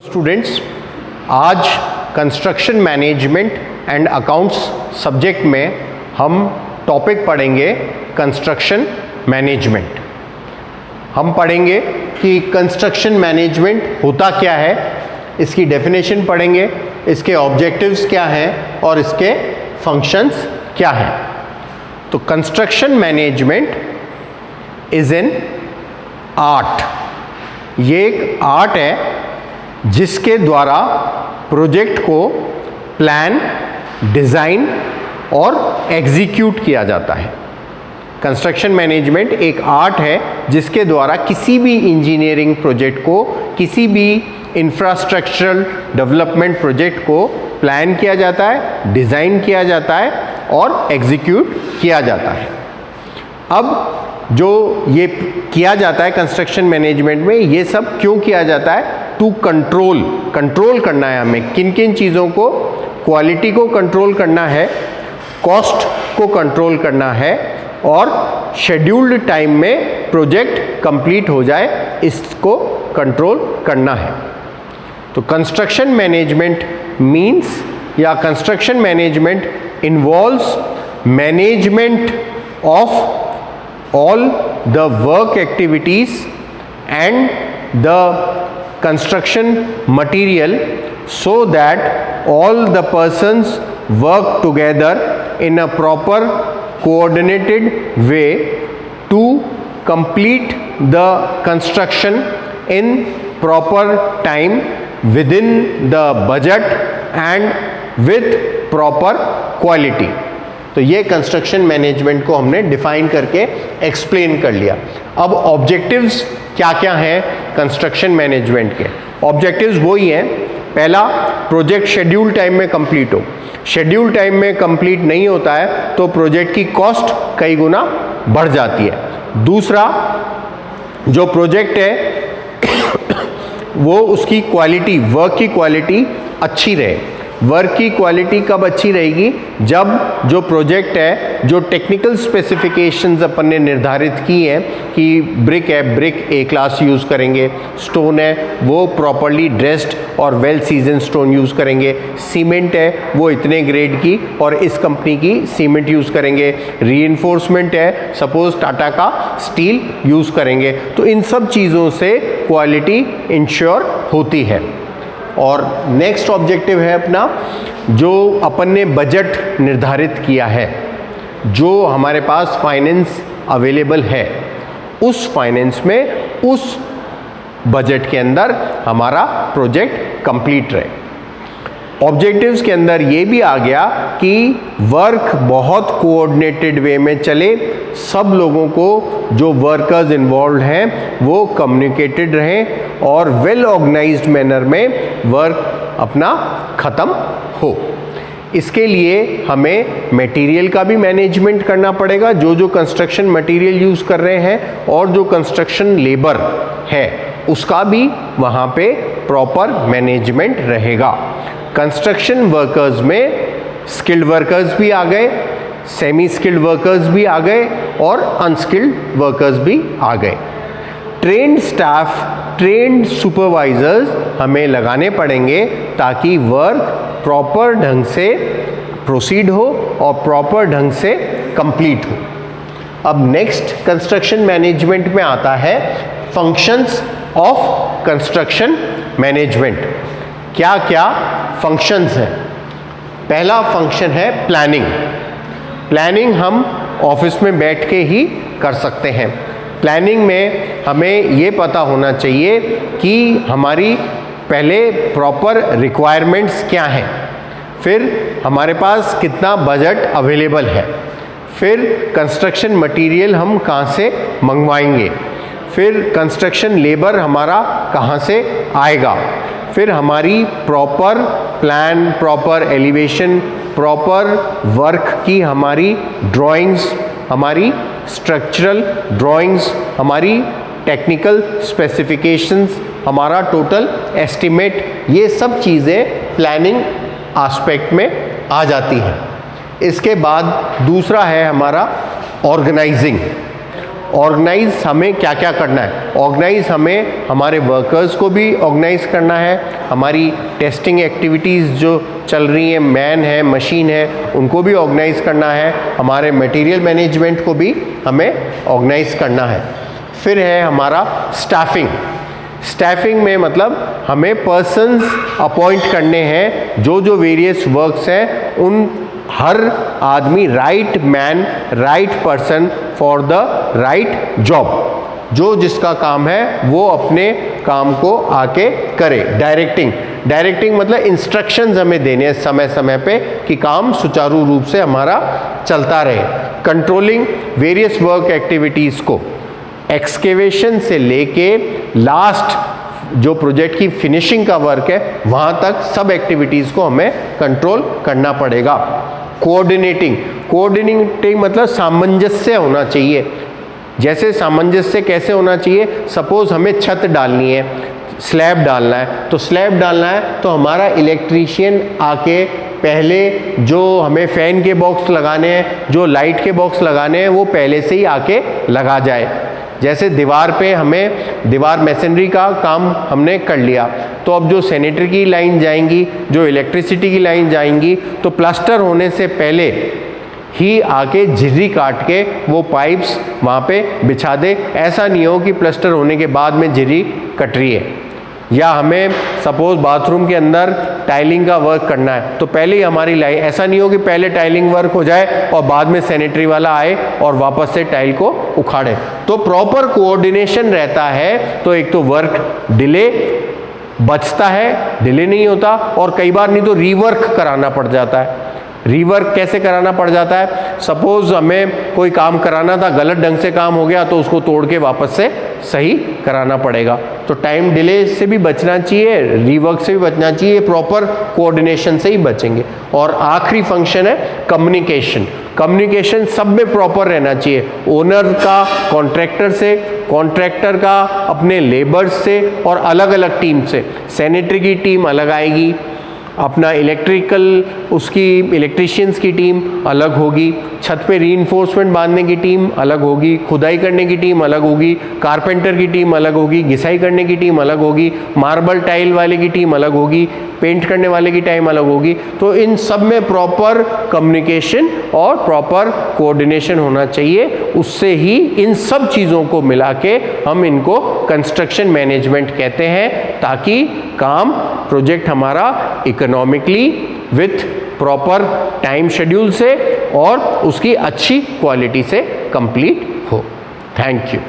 Students, आज construction management and accounts subject में हम टॉपिक पढ़ेंगे कंस्ट्रक्शन मैनेजमेंट। हम पढ़ेंगे कि कंस्ट्रक्शन मैनेजमेंट होता क्या है, इसकी डेफिनेशन पढ़ेंगे, इसके ऑब्जेक्टिव्स क्या हैं और इसके फंक्शंस क्या हैं। तो construction management is an art. ये एक आर्ट है जिसके द्वारा प्रोजेक्ट को प्लान, डिज़ाइन और एग्जीक्यूट किया जाता है। कंस्ट्रक्शन मैनेजमेंट एक आर्ट है जिसके द्वारा किसी भी इंजीनियरिंग प्रोजेक्ट को, किसी भी इंफ्रास्ट्रक्चरल डेवलपमेंट प्रोजेक्ट को प्लान किया जाता है, डिज़ाइन किया जाता है और एग्जीक्यूट किया जाता है। अब जो ये किया जाता है कंस्ट्रक्शन मैनेजमेंट में, ये सब क्यों किया जाता है? टू कंट्रोल करना है हमें किन किन चीज़ों को। क्वालिटी को कंट्रोल करना है, कॉस्ट को कंट्रोल करना है और शेड्यूल्ड टाइम में प्रोजेक्ट कंप्लीट हो जाए, इसको कंट्रोल करना है। तो कंस्ट्रक्शन मैनेजमेंट मीन्स या construction management involves management of all the work activities and the construction material so that all the persons work together in a proper coordinated way to complete the construction in proper time within the budget and with proper quality। तो ये construction management को हमने define करके explain कर लिया। अब objectives क्या क्या हैं कंस्ट्रक्शन मैनेजमेंट के? ऑब्जेक्टिव्स वही हैं, पहला प्रोजेक्ट शेड्यूल टाइम में कंप्लीट हो। शेड्यूल टाइम में कंप्लीट नहीं होता है तो प्रोजेक्ट की कॉस्ट कई गुना बढ़ जाती है। दूसरा, जो प्रोजेक्ट है वो उसकी क्वालिटी, वर्क की क्वालिटी अच्छी रहे। वर्क की क्वालिटी कब अच्छी रहेगी? जब जो प्रोजेक्ट है, जो टेक्निकल स्पेसिफिकेशंस अपन ने निर्धारित की हैं कि ब्रिक है, ब्रिक ए क्लास यूज़ करेंगे, स्टोन है वो प्रॉपरली ड्रेस्ड और वेल सीजन स्टोन यूज़ करेंगे, सीमेंट है वो इतने ग्रेड की और इस कंपनी की सीमेंट यूज़ करेंगे, रीइंफोर्समेंट है सपोज टाटा का स्टील यूज़ करेंगे। तो इन सब चीज़ों से क्वालिटी इंश्योर होती है। और नेक्स्ट ऑब्जेक्टिव है अपना, जो अपन ने बजट निर्धारित किया है, जो हमारे पास फाइनेंस अवेलेबल है, उस फाइनेंस में उस बजट के अंदर हमारा प्रोजेक्ट कंप्लीट रहे। ऑब्जेक्टिव्स के अंदर ये भी आ गया कि वर्क बहुत कोऑर्डिनेटेड वे में चले, सब लोगों को, जो वर्कर्स इन्वॉल्व हैं वो कम्युनिकेटेड रहें और वेल ऑर्गेनाइज्ड मैनर में वर्क अपना ख़त्म हो। इसके लिए हमें मटेरियल का भी मैनेजमेंट करना पड़ेगा, जो कंस्ट्रक्शन मटेरियल यूज़ कर रहे हैं, और जो कंस्ट्रक्शन लेबर है उसका भी वहाँ पे प्रॉपर मैनेजमेंट रहेगा। कंस्ट्रक्शन वर्कर्स में स्किल्ड वर्कर्स भी आ गए, सेमी स्किल्ड वर्कर्स भी आ गए और अनस्किल्ड वर्कर्स भी आ गए। ट्रेन्ड स्टाफ, ट्रेन्ड सुपरवाइजर्स हमें लगाने पड़ेंगे ताकि वर्क प्रॉपर ढंग से प्रोसीड हो और प्रॉपर ढंग से कंप्लीट हो। अब नेक्स्ट कंस्ट्रक्शन मैनेजमेंट में आता है फंक्शंस ऑफ कंस्ट्रक्शन मैनेजमेंट। क्या क्या फंक्शंस हैं? पहला फंक्शन है प्लानिंग। प्लानिंग हम ऑफिस में बैठ के ही कर सकते हैं। प्लानिंग में हमें ये पता होना चाहिए कि हमारी पहले प्रॉपर रिक्वायरमेंट्स क्या हैं, फिर हमारे पास कितना बजट अवेलेबल है, फिर कंस्ट्रक्शन मटेरियल हम कहाँ से मंगवाएंगे, फिर कंस्ट्रक्शन लेबर हमारा कहाँ से आएगा, फिर हमारी proper plan, proper elevation, proper work की हमारी ड्राइंग्स, हमारी स्ट्रक्चरल ड्राइंग्स, हमारी टेक्निकल स्पेसिफिकेशंस, हमारा टोटल एस्टिमेट, ये सब चीज़ें प्लानिंग एस्पेक्ट में आ जाती हैं। इसके बाद दूसरा है हमारा ऑर्गेनाइजिंग। ऑर्गेनाइज हमें क्या क्या करना है। ऑर्गेनाइज हमें हमारे वर्कर्स को भी ऑर्गेनाइज करना है, हमारी टेस्टिंग एक्टिविटीज़ जो चल रही हैं, मैन है, मशीन है, उनको भी ऑर्गेनाइज करना है, हमारे मटेरियल मैनेजमेंट को भी हमें ऑर्गेनाइज करना है। फिर है हमारा स्टाफिंग। स्टाफिंग में मतलब हमें पर्सन्स अपॉइंट करने हैं, जो जो वेरियस वर्क्स हैं उन हर आदमी right man right person for the right job, जो जिसका काम है वो अपने काम को आके करे। डायरेक्टिंग मतलब इंस्ट्रक्शंस हमें देने हैं समय समय पे कि काम सुचारू रूप से हमारा चलता रहे। कंट्रोलिंग वेरियस वर्क एक्टिविटीज़ को, एक्सकेवेशन से लेके लास्ट जो प्रोजेक्ट की फिनिशिंग का वर्क है वहाँ तक सब एक्टिविटीज़ को हमें कंट्रोल करना पड़ेगा। कोऑर्डिनेटिंग मतलब सामंजस्य होना चाहिए। जैसे सामंजस्य कैसे होना चाहिए, सपोज हमें छत डालनी है, स्लैब डालना है, तो स्लैब डालना है तो हमारा इलेक्ट्रीशियन आके पहले जो हमें फ़ैन के बॉक्स लगाने हैं, जो लाइट के बॉक्स लगाने हैं, वो पहले से ही आके लगा जाए। जैसे दीवार पे हमें दीवार मैसनरी का काम हमने कर लिया, तो अब जो सैनिटरी की लाइन जाएंगी, जो इलेक्ट्रिसिटी की लाइन जाएंगी, तो प्लास्टर होने से पहले ही आके झिर्री काट के वो पाइप्स वहाँ पे बिछा दे। ऐसा नहीं हो कि प्लास्टर होने के बाद में झिर्री कट रही है। या हमें सपोज बाथरूम के अंदर टाइलिंग का वर्क करना है, तो पहले ही हमारी लाइन, ऐसा नहीं हो कि पहले टाइलिंग वर्क हो जाए और बाद में सैनिटरी वाला आए और वापस से टाइल को उखाड़े। तो प्रॉपर कोऑर्डिनेशन रहता है तो एक तो वर्क डिले बचता है, डिले नहीं होता, और कई बार नहीं तो रीवर्क कराना पड़ जाता है। रीवर्क कैसे कराना पड़ जाता है, सपोज हमें कोई काम कराना था, गलत ढंग से काम हो गया तो उसको तोड़ के वापस से सही कराना पड़ेगा। तो टाइम डिले से भी बचना चाहिए, रीवर्क से भी बचना चाहिए, प्रॉपर कोऑर्डिनेशन से ही बचेंगे। और आखिरी फंक्शन है कम्युनिकेशन सब में प्रॉपर रहना चाहिए। ओनर का कॉन्ट्रैक्टर से, कॉन्ट्रैक्टर का अपने लेबर्स से, और अलग अलग टीम से। सैनिटरी की टीम अलग आएगी, अपना उसकी इलेक्ट्रीशियंस की टीम अलग होगी, छत पे रीइंफोर्समेंट बांधने की टीम अलग होगी, खुदाई करने की टीम अलग होगी, कारपेंटर की टीम अलग होगी, घिसाई करने की टीम अलग होगी, मार्बल टाइल वाले की टीम अलग होगी, पेंट करने वाले की टाइम अलग होगी। तो इन सब में प्रॉपर कम्युनिकेशन और प्रॉपर कोऑर्डिनेशन होना चाहिए। उससे ही इन सब चीज़ों को मिला के हम इनको कंस्ट्रक्शन मैनेजमेंट कहते हैं, ताकि काम प्रोजेक्ट हमारा economically with proper time schedule से और उसकी अच्छी क्वालिटी से कंप्लीट हो। Thank you.